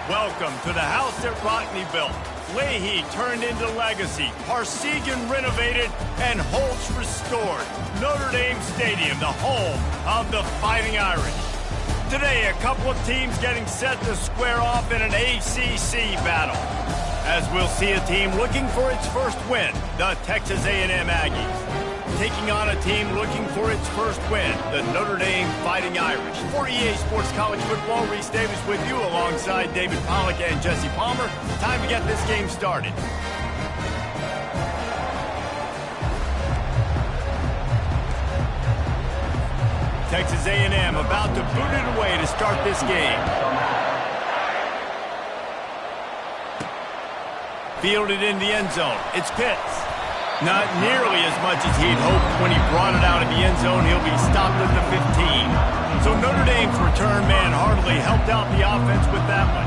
Welcome to the house that Rockney built. Leahy turned into legacy, Parsegan renovated, and Holtz restored. Notre Dame Stadium, the home of the Fighting Irish. Today, a couple of teams getting set to square off in an ACC battle. As we'll see a team looking for its first win, the Texas A&M Aggies, taking on a team looking for its first win, the Notre Dame Fighting Irish. For EA Sports College Football, Reese Davis with you alongside David Pollack and Jesse Palmer. Time to get this game started. Texas A&M about to boot it away to start this game. Fielded in the end zone. It's Pitts. Not nearly as much as he'd hoped when he brought it out of the end zone. He'll be stopped at the 15. So Notre Dame's return man hardly helped out the offense with that one.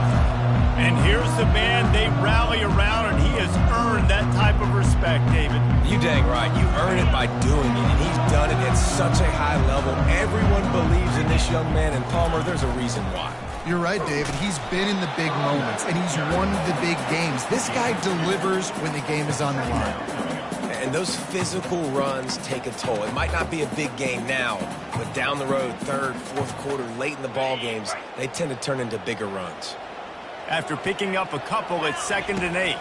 And here's the man they rally around, and he has earned that type of respect, David. You dang right. You earn it by doing it, and he's done it at such a high level. Everyone believes in this young man, and Palmer, there's a reason why. You're right, David. He's been in the big moments, and he's won the big games. This guy delivers when the game is on the line. And those physical runs take a toll. It might not be a big game now, but down the road, third, fourth quarter, late in the ball games, they tend to turn into bigger runs. After picking up a couple at 2nd and 8.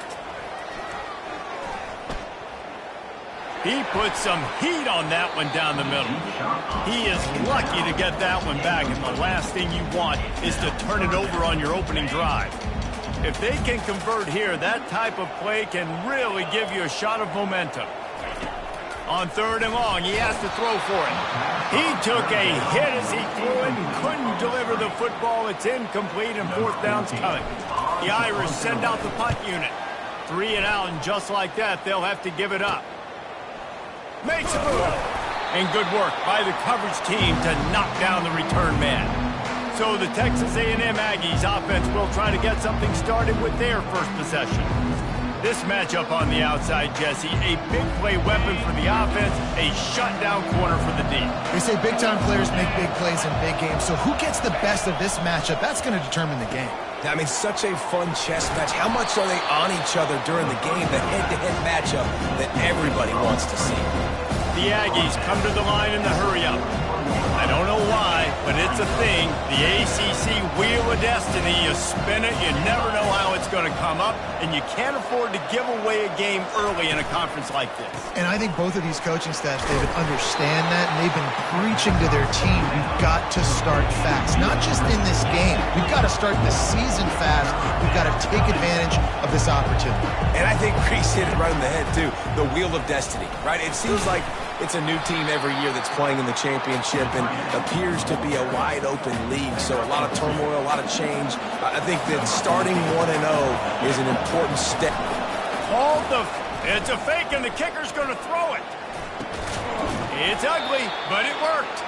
He put some heat on that one down the middle. He is lucky to get that one back, and the last thing you want is to turn it over on your opening drive. If they can convert here, that type of play can really give you a shot of momentum. On 3rd and long, he has to throw for it. He took a hit as he threw it and couldn't deliver the football. It's incomplete, and 4th down's coming. The Irish send out the punt unit. 3 and out, and just like that, they'll have to give it up. Makes a move. And good work by the coverage team to knock down the return man. So the Texas A&M Aggies offense will try to get something started with their first possession. This matchup on the outside, Jesse, a big play weapon for the offense, a shutdown corner for the D. They say big-time players make big plays in big games, so who gets the best of this matchup? That's going to determine the game. I mean, such a fun chess match. How much are they on each other during the game, the head-to-head matchup that everybody wants to see? The Aggies come to the line in the hurry-up. I don't know why, but it's a thing. The ACC Wheel of Destiny, you spin it, you never know how it's going to come up, and you can't afford to give away a game early in a conference like this. And I think both of these coaching staffs, David, understand that, and they've been preaching to their team, we've got to start fast. Not just in this game. We've got to start the season fast. We've got to take advantage of this opportunity. And I think Reese hit it right in the head, too. The Wheel of Destiny, right? It seems like it's a new team every year that's playing in the championship and appears to be a wide-open league. So a lot of turmoil, a lot of change. I think that starting 1-0 is an important step. It's a fake, and the kicker's going to throw it. It's ugly, but it worked.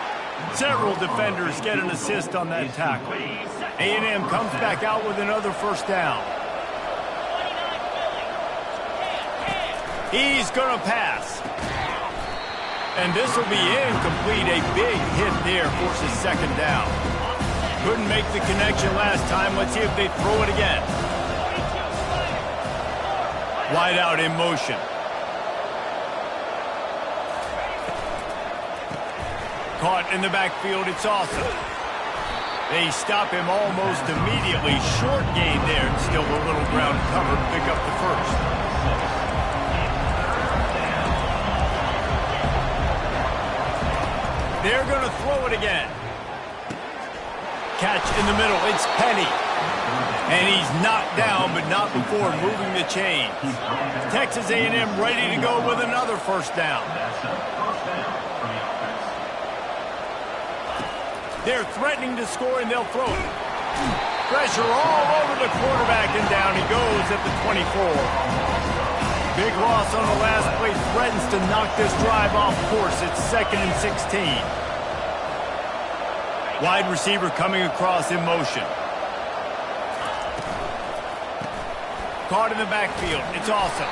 Several defenders get an assist on that tackle. A&M comes back out with another first down. He's going to pass. And this will be incomplete. A big hit there forces 2nd down. Couldn't make the connection last time. Let's see if they throw it again. Wide out in motion. Caught in the backfield. It's awesome. They stop him almost immediately. Short gain there. And still a little ground cover to pick up the first. They're going to throw it again. Catch in the middle. It's Penny. And he's knocked down, but not before moving the chains. Texas A&M ready to go with another first down. They're threatening to score, and they'll throw it. Pressure all over the quarterback, and down he goes at the 24. Big loss on the last play, threatens to knock this drive off course. It's 2nd and 16. Wide receiver coming across in motion. Caught in the backfield. It's awesome.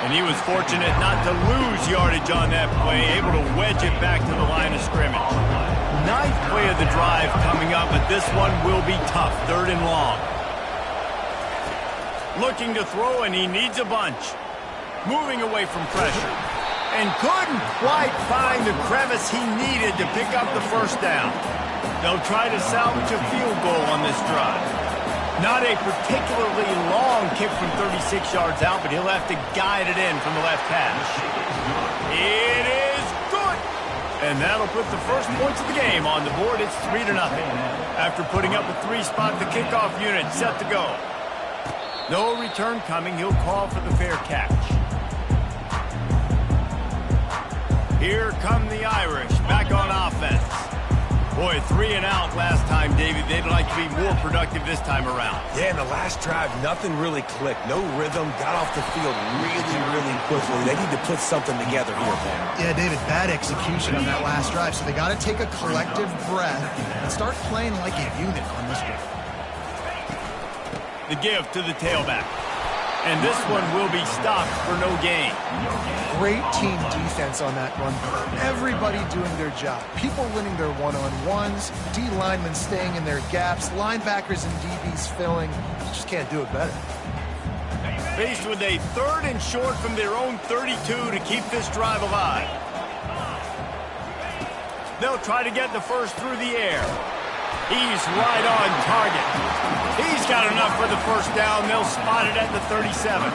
And he was fortunate not to lose yardage on that play, able to wedge it back to the line of scrimmage. 9th play of the drive coming up, but this one will be tough. 3rd and long. Looking to throw, and he needs a bunch. Moving away from pressure. And couldn't quite find the crevice he needed to pick up the first down. They'll try to salvage a field goal on this drive. Not a particularly long kick from 36 yards out, but he'll have to guide it in from the left hash. It is good! And that'll put the first points of the game on the board. It's 3-0. After putting up a 3-spot, the kickoff unit set to go. No return coming. He'll call for the fair catch. Here come the Irish, back on offense. Boy, 3 and out last time, David. They'd like to be more productive this time around. Yeah, in the last drive, nothing really clicked. No rhythm, got off the field really quickly. They need to put something together here, man. Yeah, David, bad execution on that last drive, so they got to take a collective breath and start playing like a unit on this one. The give to the tailback. And this one will be stopped for no gain. Great team defense on that run. Everybody doing their job. People winning their one-on-ones, D linemen staying in their gaps, linebackers and DBs filling. You just can't do it better. Faced with a 3rd and short from their own 32 to keep this drive alive. They'll try to get the first through the air. He's right on target. He's got enough for the first down. They'll spot it at the 37.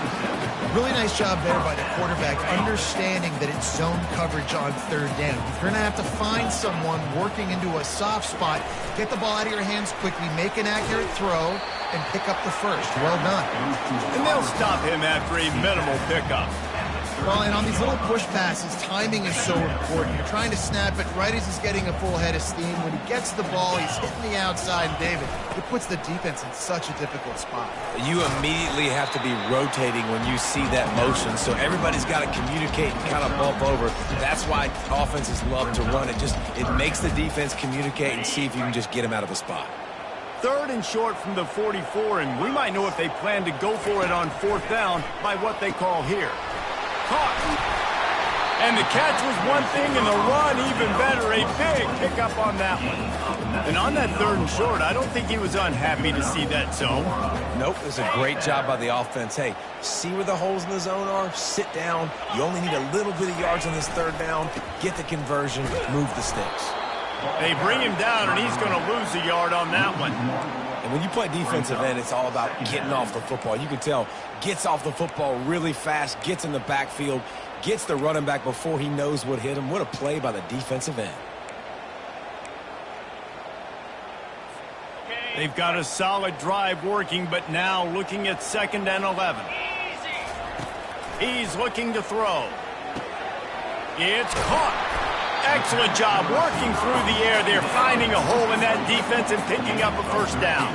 Really nice job there by the quarterback, understanding that it's zone coverage on 3rd down. You're going to have to find someone working into a soft spot, get the ball out of your hands quickly, make an accurate throw, and pick up the first. Well done. And they'll stop him after a minimal pickup. Well, and on these little push passes, timing is so important. You're trying to snap it right as he's getting a full head of steam. When he gets the ball, he's hitting the outside, and David, it puts the defense in such a difficult spot. You immediately have to be rotating when you see that motion, so everybody's got to communicate and kind of bump over. That's why offenses love to run it. It makes the defense communicate and see if you can just get him out of a spot. 3rd and short from the 44, and we might know if they plan to go for it on 4th down by what they call here. Caught. And the catch was one thing, and the run even better. A big pickup on that one. And on that 3rd and short, I don't think he was unhappy to see that zone. Nope, it was a great job by the offense. Hey, see where the holes in the zone are? Sit down. You only need a little bit of yards on this 3rd down. Get the conversion, move the sticks. They bring him down, and he's going to lose a yard on that one. And when you play defensive end, it's all about getting off the football. You can tell, gets off the football really fast, gets in the backfield, gets the running back before he knows what hit him. What a play by the defensive end. They've got a solid drive working, but now looking at 2nd and 11. He's looking to throw. It's caught. Excellent job working through the air. They're finding a hole in that defense and picking up a first down.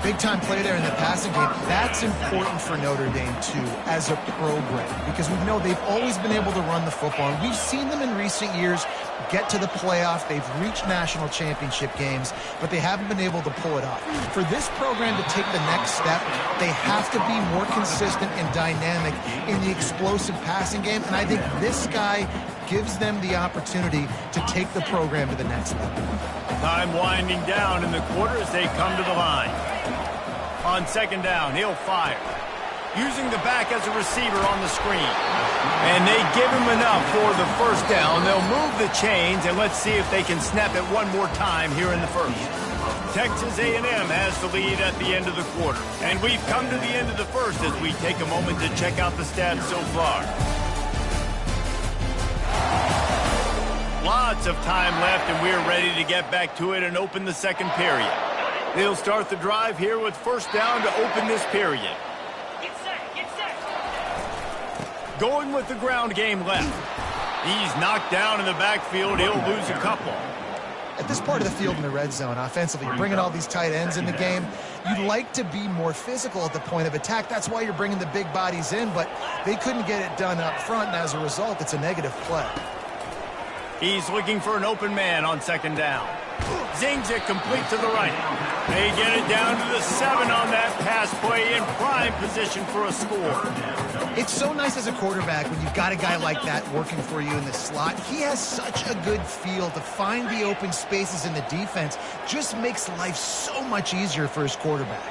Big-time play there in the passing game. That's important for Notre Dame, too, as a program, because we know they've always been able to run the football. And we've seen them in recent years get to the playoff. They've reached national championship games, but they haven't been able to pull it off. For this program to take the next step, they have to be more consistent and dynamic in the explosive passing game, and I think this guy gives them the opportunity to take the program to the next level. Time winding down in the quarter as they come to the line. On 2nd down, he'll fire. Using the back as a receiver on the screen. And they give him enough for the first down. They'll move the chains, and let's see if they can snap it one more time here in the first. Texas A&M has the lead at the end of the quarter. And we've come to the end of the first as we take a moment to check out the stats so far. Lots of time left, and we're ready to get back to it and open the 2nd period. They'll start the drive here with 1st down to open this period. Get set. Going with the ground game left. He's knocked down in the backfield. He'll lose a couple. At this part of the field in the red zone, offensively, you're bringing all these tight ends in the game. You'd like to be more physical at the point of attack. That's why you're bringing the big bodies in, but they couldn't get it done up front, and as a result, it's a negative play. He's looking for an open man on 2nd down. Zings it complete to the right. They get it down to the 7 on that pass play in prime position for a score. It's so nice as a quarterback when you've got a guy like that working for you in the slot. He has such a good feel to find the open spaces in the defense. Just makes life so much easier for his quarterback.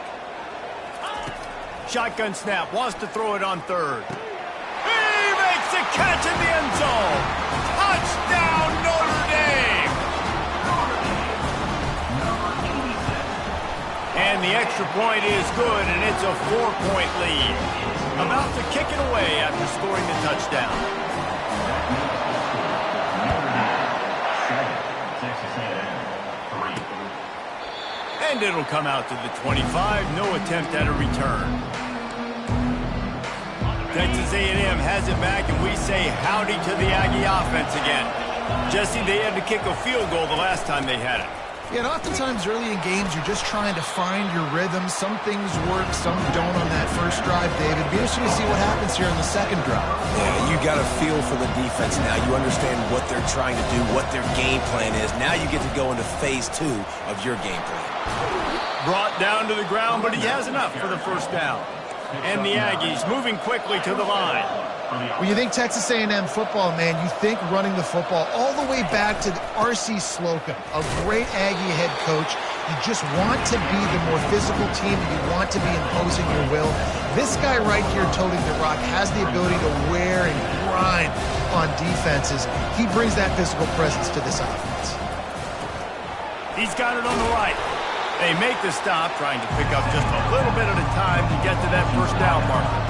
Shotgun snap, wants to throw it on third. He makes a catch in the end zone. Touchdown, Notre Dame! And the extra point is good, and it's a 4-point lead. About to kick it away after scoring the touchdown. And it'll come out to the 25. No attempt at a return. Texas A&M has it back, and we say howdy to the Aggie offense again. Jesse, they had to kick a field goal the last time they had it. Yeah, and oftentimes early in games, you're just trying to find your rhythm. Some things work, some don't on that first drive, David. Be interesting to see what happens here in the second drive. Yeah, you got a feel for the defense now. You understand what they're trying to do, what their game plan is. Now you get to go into phase 2 of your game plan. Brought down to the ground, but he has enough for the first down. And the Aggies moving quickly to the line. When you think Texas A&M football, man, you think running the football all the way back to R.C. Slocum, a great Aggie head coach. You just want to be the more physical team. You want to be imposing your will. This guy right here toting the rock has the ability to wear and grind on defenses. He brings that physical presence to this offense. He's got it on the right. They make the stop, trying to pick up just a little bit at a time to get to that first down marker.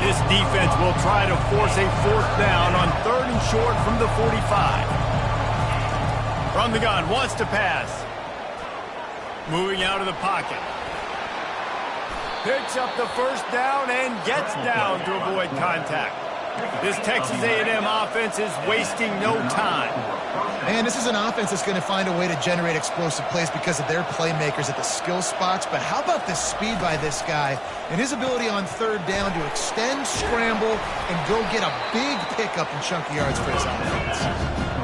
This defense will try to force a fourth down on 3rd and short from the 45. From the gun, wants to pass. Moving out of the pocket. Picks up the first down and gets down to avoid contact. This Texas A&M offense is wasting no time. Man, this is an offense that's going to find a way to generate explosive plays because of their playmakers at the skill spots. But how about the speed by this guy and his ability on 3rd down to extend, scramble, and go get a big pickup in chunky yards for his offense.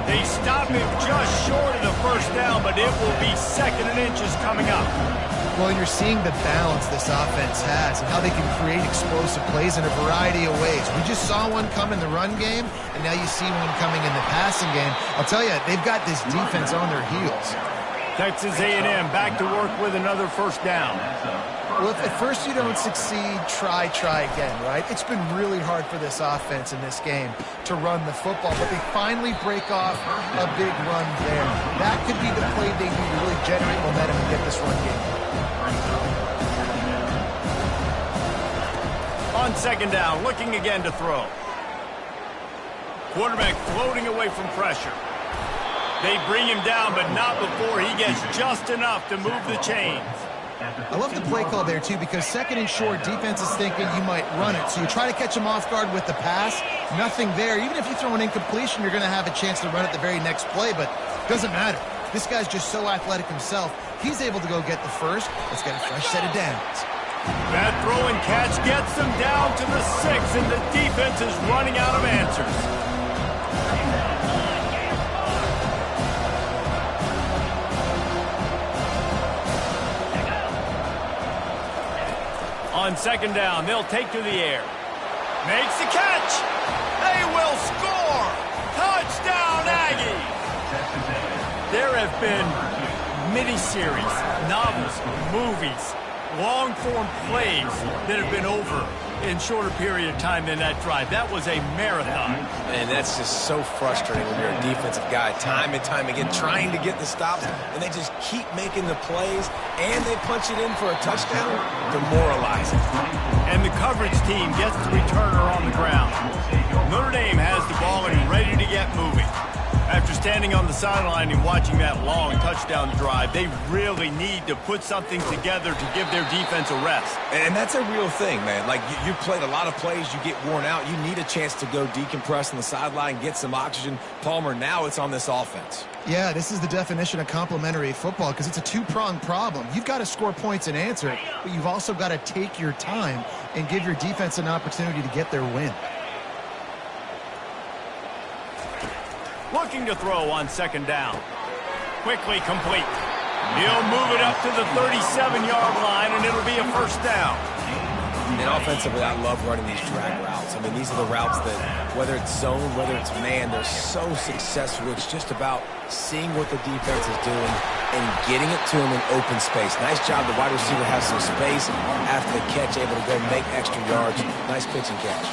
They stop him just short of the first down, but it will be 2nd and inches coming up. Well, you're seeing the balance this offense has and how they can create explosive plays in a variety of ways. We just saw one come in the run game, and now you see one coming in the passing game. I'll tell you, they've got this defense on their heels. Texas A&M back to work with another first down. Well, if at first you don't succeed, try again, right? It's been really hard for this offense in this game to run the football, but they finally break off a big run there. That could be the play they need to really generate momentum and get this run game. On 2nd down, looking again to throw. Quarterback floating away from pressure. They bring him down, but not before he gets just enough to move the chains. I love the play call there, too, because 2nd and short, defense is thinking you might run it. So you try to catch him off guard with the pass. Nothing there. Even if you throw an incompletion, you're going to have a chance to run it the very next play, but it doesn't matter. This guy's just so athletic himself. He's able to go get the first. Let's get a fresh set of downs. That throw and catch gets them down to the 6, and the defense is running out of answers. On 2nd down, they'll take to the air. Makes the catch. They will score. Touchdown, Aggies. There have been miniseries, novels, movies, long-form plays that have been over in shorter period of time than that drive. That was a marathon. And that's just so frustrating when you're a defensive guy, time and time again, trying to get the stops, and they just keep making the plays, and they punch it in for a touchdown, demoralizing. And the coverage team gets the returner on the ground. Notre Dame has the ball and ready to get moving. After standing on the sideline and watching that long touchdown drive, they really need to put something together to give their defense a rest. And that's a real thing, man. Like, you've played a lot of plays, you get worn out. You need a chance to go decompress on the sideline, get some oxygen. Palmer, now it's on this offense. Yeah, this is the definition of complementary football because it's a two-pronged problem. You've got to score points and answer, but you've also got to take your time and give your defense an opportunity to get their win. Looking to throw on 2nd down. Quickly complete. He'll move it up to the 37-yard line, and it'll be a first down. And offensively, I love running these drag routes. I mean, these are the routes that, whether it's zone, whether it's man, they're so successful. It's just about seeing what the defense is doing and getting it to him in open space. Nice job. The wide receiver has some space after the catch, able to go make extra yards. Nice pitch and catch.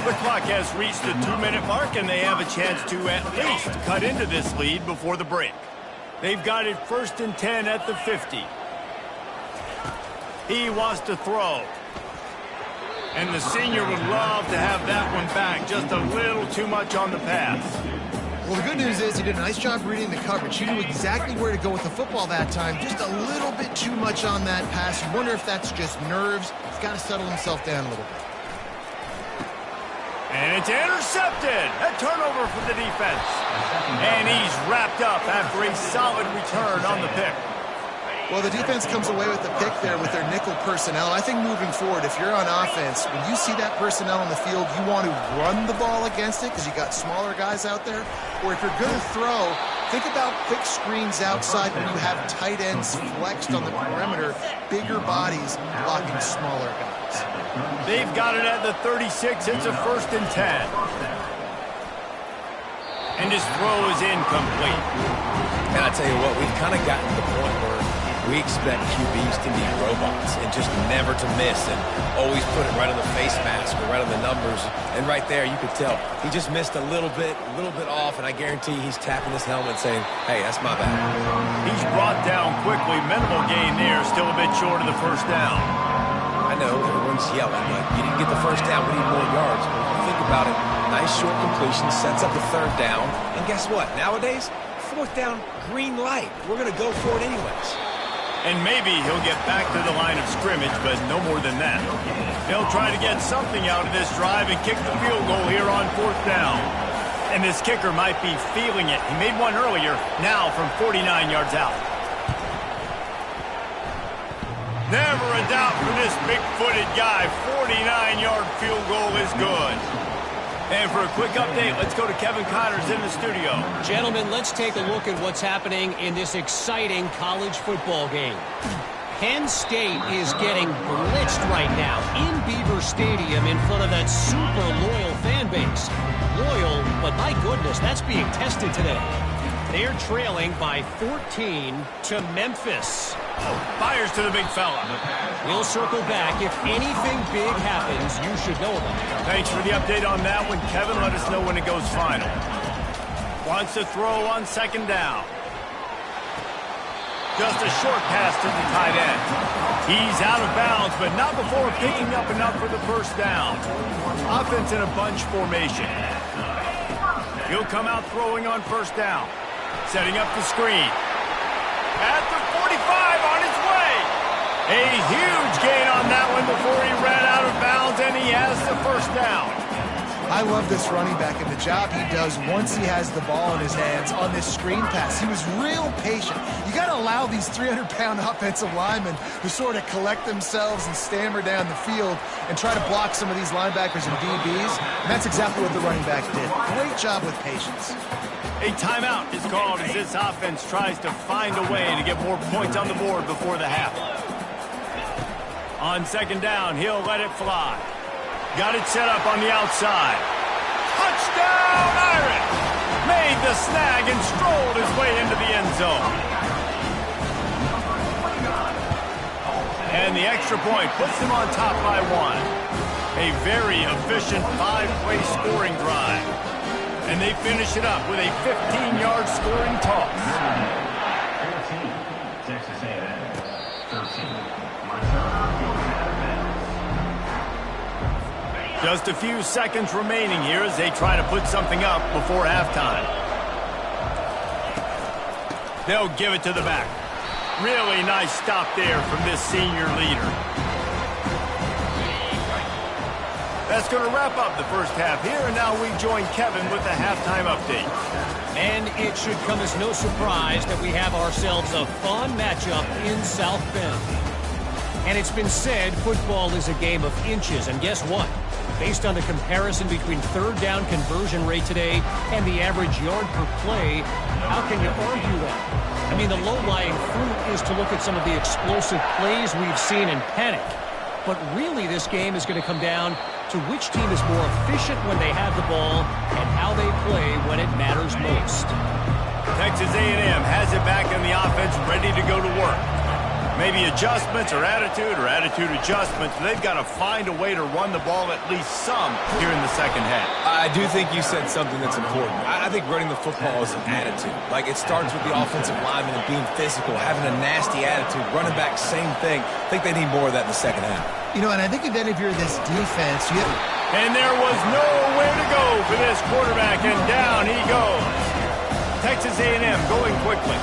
The clock has reached the 2-minute mark, and they have a chance to at least cut into this lead before the break. They've got it 1st and 10 at the 50. He wants to throw. And the senior would love to have that one back. Just a little too much on the pass. Well, the good news is he did a nice job reading the coverage. He knew exactly where to go with the football that time. Just a little bit too much on that pass. You wonder if that's just nerves. He's got to settle himself down a little bit. And it's intercepted. A turnover for the defense. And he's wrapped up after a solid return on the pick. Well, the defense comes away with the pick there with their nickel personnel. I think moving forward, if you're on offense, when you see that personnel in the field, you want to run the ball against it because you got smaller guys out there. Or if you're going to throw, think about quick screens outside when you have tight ends flexed on the perimeter, bigger bodies blocking smaller guys. They've got it at the 36. It's a 1st and 10. And his throw is incomplete. And I tell you what, we've kind of gotten to the point where we expect QBs to be robots and just never to miss and always put it right on the face mask or right on the numbers. And right there, you could tell he just missed a little bit off, and I guarantee he's tapping his helmet saying, hey, that's my bad. He's brought down quickly. Minimal gain there, still a bit short of the 1st down. I know everyone's yelling, but you didn't get the 1st down. We need more yards. But if you think about it, nice short completion, sets up the 3rd down. And guess what? Nowadays, 4th down, green light. We're going to go for it anyways. And maybe he'll get back to the line of scrimmage, but no more than that. They'll try to get something out of this drive and kick the field goal here on 4th down. And this kicker might be feeling it. He made one earlier, now from 49 yards out. Never a doubt for this big-footed guy. 49-yard field goal is good. And for a quick update, let's go to Kevin Connors in the studio. Gentlemen, let's take a look at what's happening in this exciting college football game. Penn State is getting blitzed right now in Beaver Stadium in front of that super loyal fan base. Loyal, but my goodness, that's being tested today. They're trailing by 14 to Memphis. Fires to the big fella. We'll circle back. If anything big happens, you should know about it. Thanks for the update on that one, Kevin. Let us know when it goes final. Wants to throw on 2nd down. Just a short pass to the tight end. He's out of bounds, but not before picking up enough for the 1st down. Offense in a bunch formation. He'll come out throwing on 1st down. Setting up the screen. At the 45, on his way. A huge gain on that one before he ran out of bounds, and he has the 1st down. I love this running back and the job he does once he has the ball in his hands on this screen pass. He was real patient. You got to allow these 300-pound offensive linemen to sort of collect themselves and stammer down the field and try to block some of these linebackers and DBs. And that's exactly what the running back did. Great job with patience. A timeout is called as this offense tries to find a way to get more points on the board before the half. On 2nd down, he'll let it fly. Got it set up on the outside. Touchdown, Irish! Made the snag and strolled his way into the end zone. And the extra point puts them on top by 1. A very efficient 5-play scoring drive. And they finish it up with a 15-yard scoring toss. 14, Texas A&M. 13, Just a few seconds remaining here as they try to put something up before halftime. They'll give it to the back. Really nice stop there from this senior leader. That's going to wrap up the 1st half here, and now we join Kevin with the halftime update. And it should come as no surprise that we have ourselves a fun matchup in South Bend. And it's been said football is a game of inches, and guess what? Based on the comparison between 3rd down conversion rate today and the average yard per play, how can you argue that? I mean, the low-lying fruit is to look at some of the explosive plays we've seen in panic. But really, this game is going to come down to which team is more efficient when they have the ball and how they play when it matters most. Texas A&M has it back in the offense, ready to go to work. Maybe adjustments or attitude adjustments. They've got to find a way to run the ball at least some here in the second half. I do think you said something that's important. I think running the football is an attitude. Like, it starts with the offensive lineman and being physical, having a nasty attitude. Running back, same thing. I think they need more of that in the second half. You know, and I think if you're this defense, And there was nowhere to go for this quarterback, and down he goes. Texas A&M going quickly.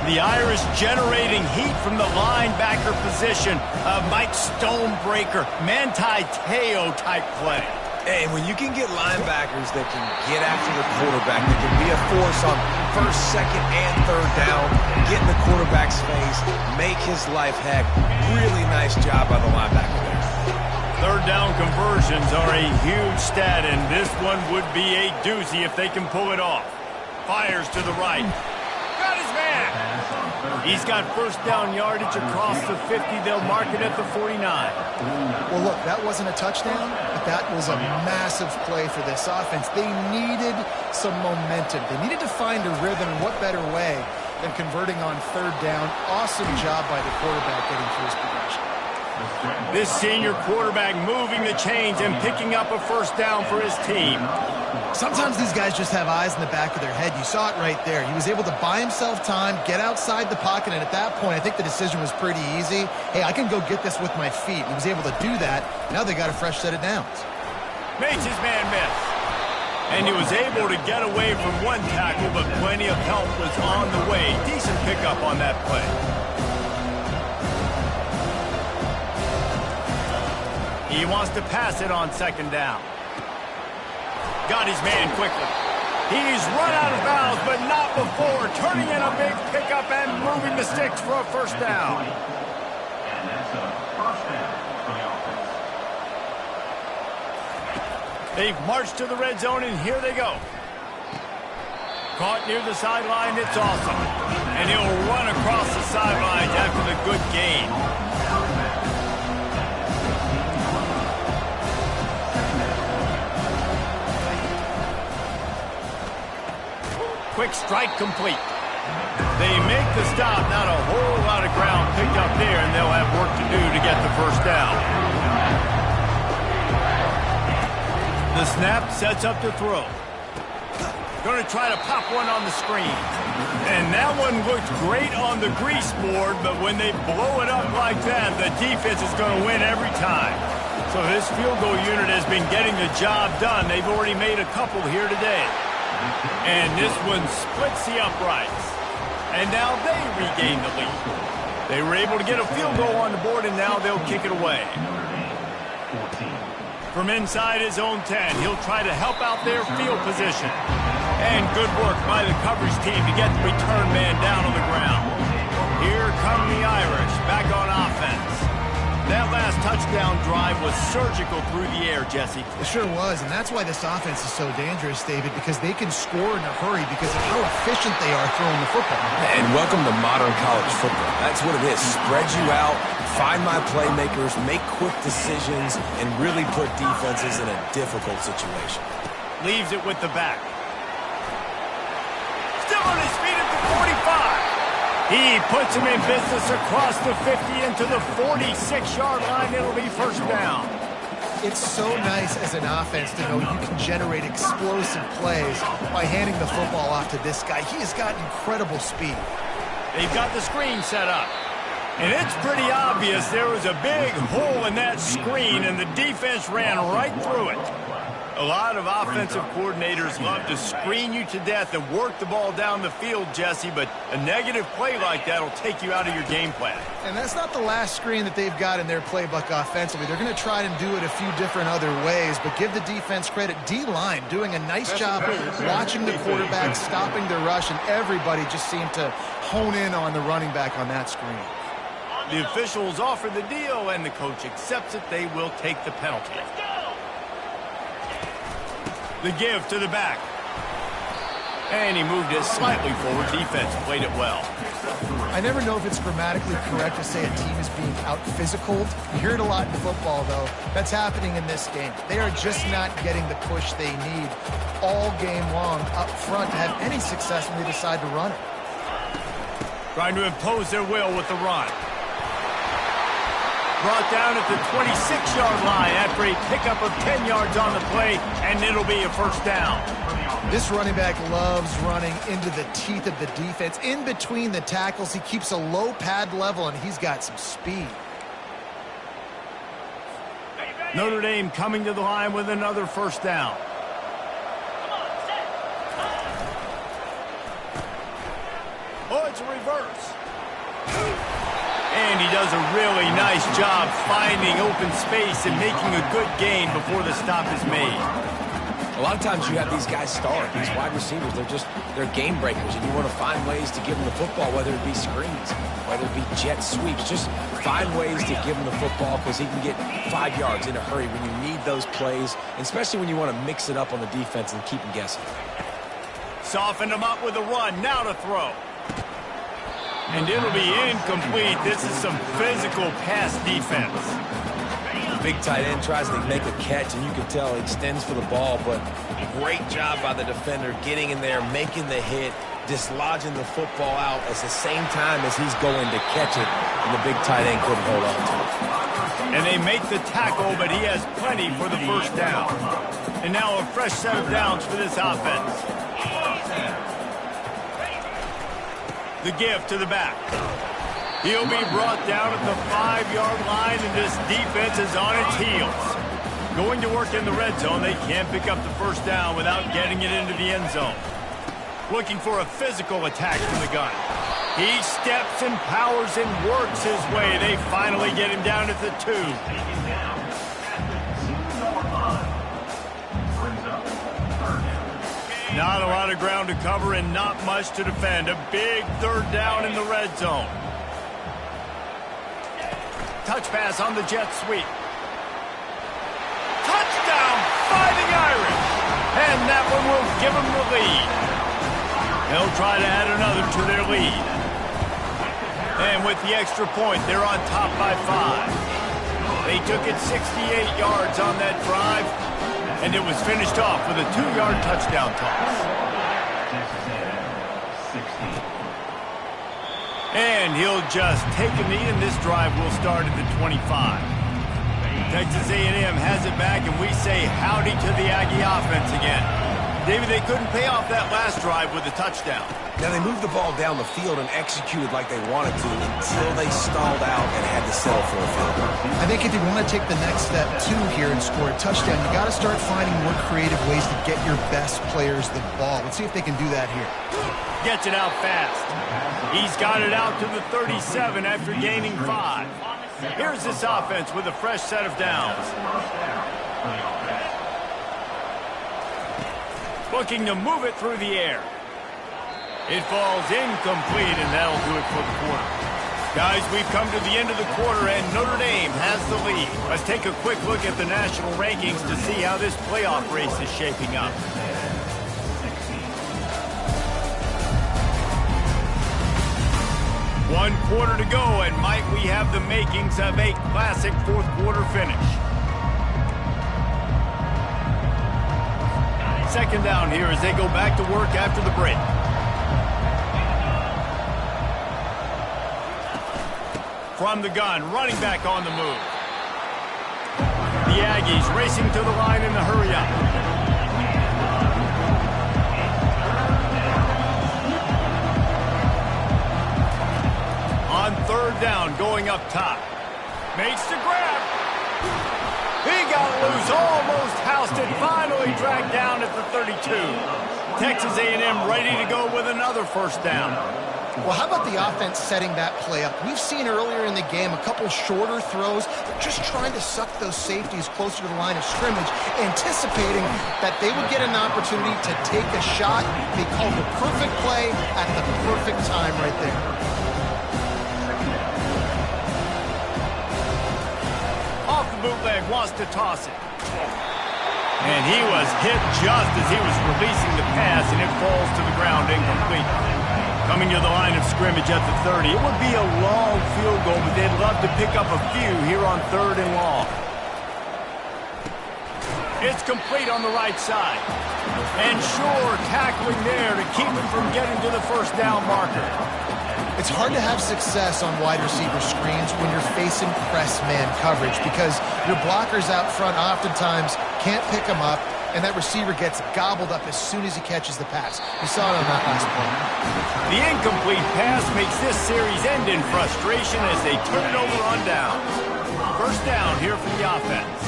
The Irish generating heat from the linebacker position. Mike Stonebreaker, Manti Te'o type play. And when you can get linebackers that can get after the quarterback, that can be a force on first, second, and third down, get in the quarterback's face, make his life heck. Really nice job by the linebacker there. Third down conversions are a huge stat, and this one would be a doozy if they can pull it off. Fires to the right. Got his man. He's got first down yardage across the 50. They'll mark it at the 49. well, look, that wasn't a touchdown, but that was a massive play for this offense. They needed some momentum. They needed to find a rhythm, and what better way than converting on third down. Awesome job by the quarterback getting through his progression. This senior quarterback moving the chains and picking up a first down for his team. Sometimes these guys just have eyes in the back of their head. You saw it right there. He was able to buy himself time, get outside the pocket, and at that point, I think the decision was pretty easy. Hey, I can go get this with my feet. He was able to do that. Now they got a fresh set of downs. Makes his man miss. And he was able to get away from one tackle, but plenty of help was on the way. Decent pickup on that play. He wants to pass it on second down. Got his man quickly. He's run out of bounds, but not before. Turning in a big pickup and moving the sticks for a first down. And that's a first down for the offense. They've marched to the red zone, and here they go. Caught near the sideline. It's awesome. And he'll run across the sidelines after the good gain. Quick strike complete. They make the stop. Not a whole lot of ground picked up there, and they'll have work to do to get the first down. The snap sets up to throw. Going to try to pop one on the screen. And that one looked great on the grease board, but when they blow it up like that, the defense is going to win every time. So this field goal unit has been getting the job done. They've already made a couple here today. And this one splits the uprights. And now they regain the lead. They were able to get a field goal on the board, and now they'll kick it away. From inside his own 10, he'll try to help out their field position. And good work by the coverage team to get the return man down on the ground. Here come the Irish back on offense. That last touchdown drive was surgical through the air, Jesse. It sure was, and that's why this offense is so dangerous, David, because they can score in a hurry because of how efficient they are throwing the football. And welcome to modern college football. That's what it is. Spread you out, find my playmakers, make quick decisions, and really put defenses in a difficult situation. Leaves it with the back. Still on his feet at the 45. He puts him in business across the 50 into the 46-yard line. It'll be first down. It's so nice as an offense to know you can generate explosive plays by handing the football off to this guy. He has got incredible speed. They've got the screen set up. And it's pretty obvious there was a big hole in that screen, and the defense ran right through it. A lot of offensive coordinators love to screen you to death and work the ball down the field, Jesse, but a negative play like that will take you out of your game plan. And that's not the last screen that they've got in their playbook offensively. They're going to try and do it a few different other ways, but give the defense credit. D-line doing a nice job watching the quarterback, stopping the rush, and everybody just seemed to hone in on the running back on that screen. The officials offer the deal, and the coach accepts it. They will take the penalty. The give to the back. And he moved it slightly forward. Defense played it well. I never know if it's grammatically correct to say a team is being out-physicaled. You hear it a lot in football, though. That's happening in this game. They are just not getting the push they need all game long up front to have any success when they decide to run it. Trying to impose their will with the run. Brought down at the 26-yard line after a pickup of 10 yards on the play, and it'll be a first down. This running back loves running into the teeth of the defense. In between the tackles, he keeps a low pad level, and he's got some speed. Notre Dame coming to the line with another first down. Oh, it's a reverse. And he does a really nice job finding open space and making a good gain before the stop is made. A lot of times you have these guys start, these wide receivers, they're game breakers, and you want to find ways to give them the football, whether it be screens, whether it be jet sweeps. Just find ways to give him the football because he can get 5 yards in a hurry when you need those plays, especially when you want to mix it up on the defense and keep them guessing. Softened him up with a run, now to throw. And it'll be incomplete. This is some physical pass defense. Big tight end tries to make a catch, and you can tell he extends for the ball, but great job by the defender getting in there, making the hit, dislodging the football out at the same time as he's going to catch it, and the big tight end couldn't hold on to it. And they make the tackle, but he has plenty for the first down. And now a fresh set of downs for this offense. The give to the back. He'll be brought down at the 5-yard line, and this defense is on its heels. Going to work in the red zone, they can't pick up the first down without getting it into the end zone. Looking for a physical attack from the gun. He steps and powers and works his way. They finally get him down at the 2. Not a lot of ground to cover and not much to defend. A big third down in the red zone. Touch pass on the jet sweep. Touchdown, Fighting Irish. And that one will give them the lead. They'll try to add another to their lead. And with the extra point, they're on top by 5. They took it 68 yards on that drive, and it was finished off with a 2-yard touchdown toss. And he'll just take a knee, and this drive will start at the 25. Texas A&M has it back, and we say howdy to the Aggie offense again. David, they couldn't pay off that last drive with a touchdown. Now, they moved the ball down the field and executed like they wanted to until they stalled out and had to settle for a field goal. I think if you want to take the next step, too, here and score a touchdown, you got to start finding more creative ways to get your best players the ball. Let's see if they can do that here. Gets it out fast. He's got it out to the 37 after gaining 5. Here's this offense with a fresh set of downs. Looking to move it through the air. It falls incomplete, and that'll do it for the quarter. Guys, we've come to the end of the quarter, and Notre Dame has the lead. Let's take a quick look at the national rankings to see how this playoff race is shaping up. One quarter to go, and might we have the makings of a classic fourth-quarter finish. Second down here as they go back to work after the break. From the gun, running back on the move. The Aggies racing to the line in the hurry-up. On third down, going up top. Makes the grab. He got loose, almost housed it, finally dragged down at the 32. Texas A&M ready to go with another first down. Well, how about the offense setting that play up? We've seen earlier in the game a couple shorter throws. They're just trying to suck those safeties closer to the line of scrimmage, anticipating that they would get an opportunity to take a shot. They called the perfect play at the perfect time right there. Off the bootleg, wants to toss it. And he was hit just as he was releasing the pass, and it falls to the ground incomplete. Coming to the line of scrimmage at the 30. It would be a long field goal, but they'd love to pick up a few here on 3rd and long. It's complete on the right side. And sure, tackling there to keep him from getting to the first down marker. It's hard to have success on wide receiver screens when you're facing press man coverage because your blockers out front oftentimes can't pick them up, and that receiver gets gobbled up as soon as he catches the pass. We saw it on that last play. The incomplete pass makes this series end in frustration as they turn it over on downs. First down here for the offense.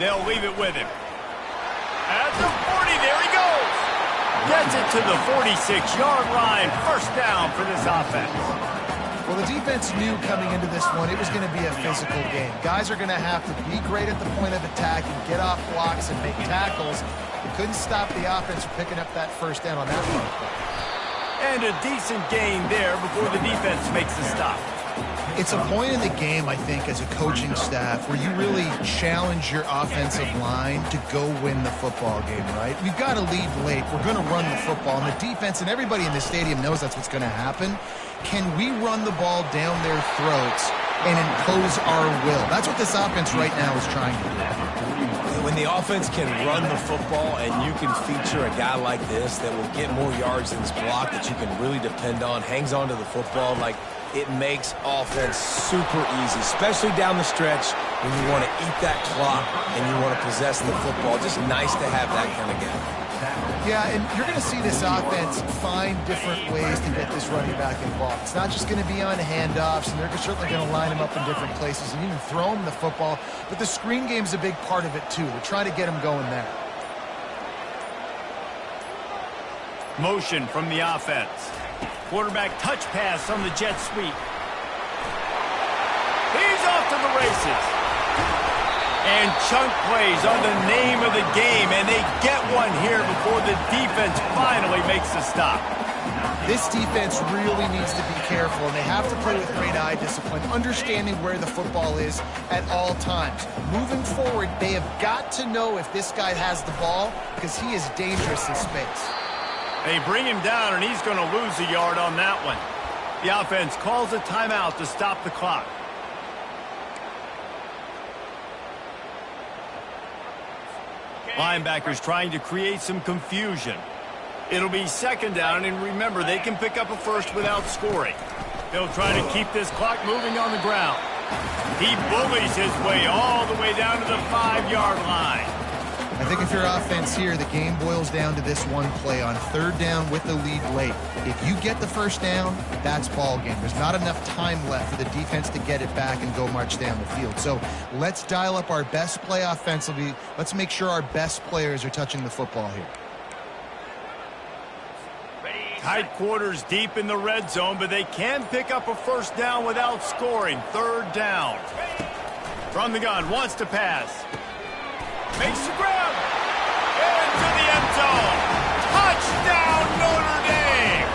They'll leave it with him. At the 40, there he goes. Gets it to the 46-yard line. First down for this offense. Well, the defense knew coming into this one it was going to be a physical game. Guys are going to have to be great at the point of attack and get off blocks and make tackles. They couldn't stop the offense from picking up that first down on that one. And a decent gain there before the defense makes the stop. It's a point in the game, I think, as a coaching staff, where you really challenge your offensive line to go win the football game, right? We've got to lead late. We're going to run the football. And the defense and everybody in the stadium knows that's what's going to happen. Can we run the ball down their throats and impose our will? That's what this offense right now is trying to do. When the offense can run the football and you can feature a guy like this that will get more yards than this block that you can really depend on, hangs on to the football, like it makes offense super easy, especially down the stretch when you want to eat that clock and you want to possess the football. Just nice to have that kind of guy. Yeah, and you're going to see this offense find different ways to get this running back involved. It's not just going to be on handoffs, and they're certainly going to line him up in different places and even throw him the football. But the screen game's a big part of it, too. They're trying to get him going there. Motion from the offense. Quarterback touch pass on the jet sweep. He's off to the races. And chunk plays are the name of the game, and they get one here before the defense finally makes the stop. This defense really needs to be careful, and they have to play with great eye discipline, understanding where the football is at all times. Moving forward, they have got to know if this guy has the ball because he is dangerous in space. They bring him down, and he's going to lose a yard on that one. The offense calls a timeout to stop the clock. Linebackers trying to create some confusion. It'll be second down, and remember, they can pick up a first without scoring. They'll try to keep this clock moving on the ground. He bullies his way all the way down to the 5-yard line. I think if you're offense here, the game boils down to this one play on third down with the lead late. If you get the first down, that's ball game. There's not enough time left for the defense to get it back and go march down the field. So let's dial up our best play offensively. Let's make sure our best players are touching the football here. Tight quarters deep in the red zone, but they can pick up a first down without scoring. Third down. From the gun, wants to pass. Makes the grab. Into the end zone. Touchdown, Notre Dame.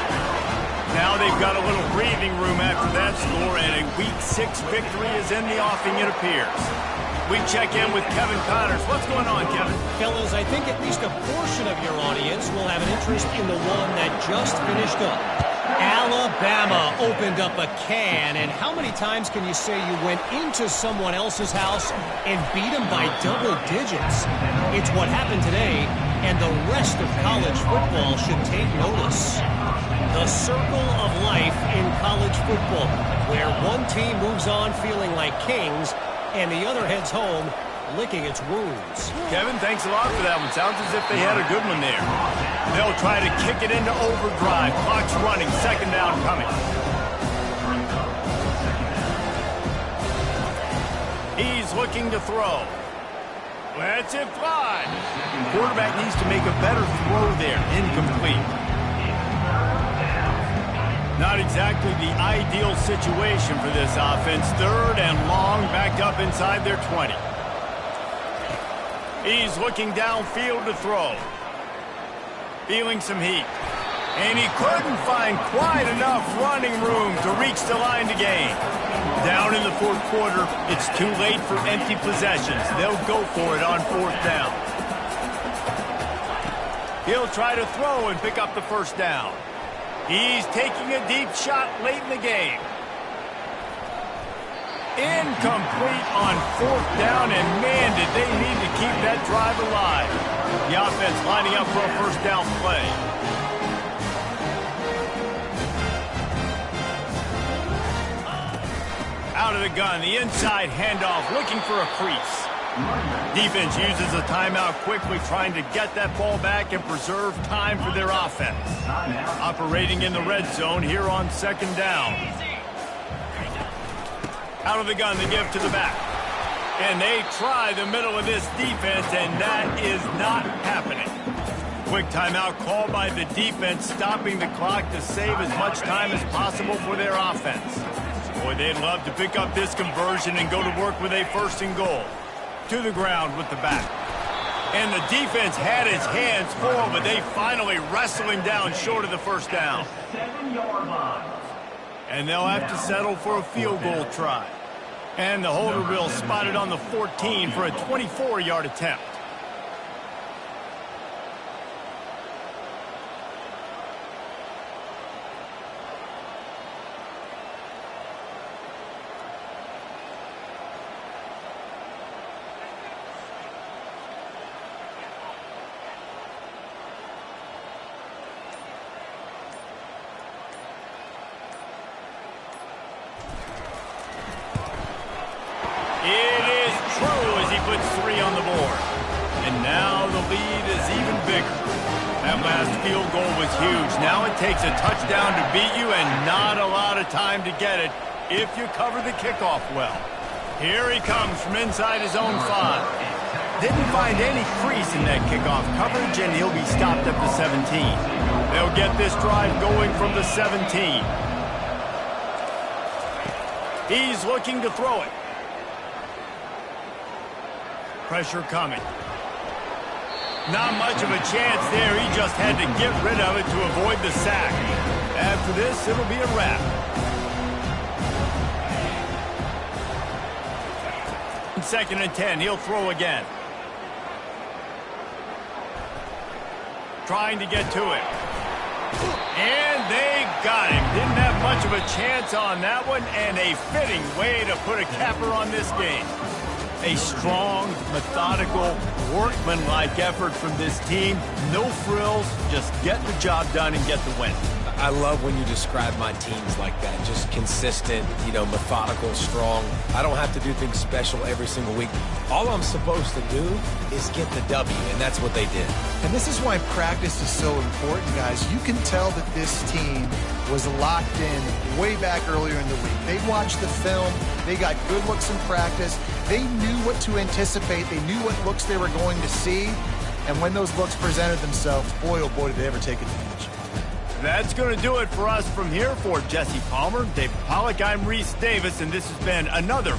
Now they've got a little breathing room after that score, and a Week 6 victory is in the offing, it appears. We check in with Kevin Connors. What's going on, Kevin? Fellas, I think at least a portion of your audience will have an interest in the one that just finished up. Alabama opened up a can, and how many times can you say you went into someone else's house and beat them by double digits? It's what happened today, and the rest of college football should take notice. The circle of life in college football, where one team moves on feeling like kings, and the other heads home licking its wounds. Kevin, thanks a lot for that one. Sounds as if they had a good one there. They'll try to kick it into overdrive. Clock's running. Second down coming. He's looking to throw. Lets it fly. Quarterback needs to make a better throw there. Incomplete. Not exactly the ideal situation for this offense. Third and long, backed up inside their 20. He's looking downfield to throw. Feeling some heat. And he couldn't find quite enough running room to reach the line to gain. Down in the fourth quarter, it's too late for empty possessions. They'll go for it on fourth down. He'll try to throw and pick up the first down. He's taking a deep shot late in the game. Incomplete on fourth down, and man, did they need to keep that drive alive. The offense lining up for a first down play. Out of the gun, the inside handoff, looking for a crease. Defense uses a timeout quickly, trying to get that ball back and preserve time for their offense. Operating in the red zone here on second down. Out of the gun, they give to the back. And they try the middle of this defense, and that is not happening. Quick timeout called by the defense, stopping the clock to save as much time as possible for their offense. Boy, they'd love to pick up this conversion and go to work with a first and goal. To the ground with the back. And the defense had its hands full, but they finally wrestle him down short of the first down. 7-yard line. And they'll have to settle for a field goal try. And the holder will spot it on the 14 for a 24-yard attempt. It is true as he puts 3 on the board. And now the lead is even bigger. That last field goal was huge. Now it takes a touchdown to beat you and not a lot of time to get it if you cover the kickoff well. Here he comes from inside his own 5. Didn't find any crease in that kickoff coverage, and he'll be stopped at the 17. They'll get this drive going from the 17. He's looking to throw it. Pressure coming. Not much of a chance there. He just had to get rid of it to avoid the sack. After this, it'll be a wrap. Second and 10, he'll throw again. Trying to get to it. And they got him. Didn't have much of a chance on that one, and a fitting way to put a capper on this game. A strong, methodical, workmanlike effort from this team. No frills, just get the job done and get the win. I love when you describe my teams like that. Just consistent, methodical, strong. I don't have to do things special every single week. All I'm supposed to do is get the W, and that's what they did. And this is why practice is so important, guys. You can tell that this team was locked in way back earlier in the week. They watched the film. They got good looks in practice. They knew what to anticipate. They knew what looks they were going to see. And when those looks presented themselves, boy, oh boy, did they ever take advantage. That's going to do it for us from here. For Jesse Palmer, David Pollack, I'm Reese Davis, and this has been another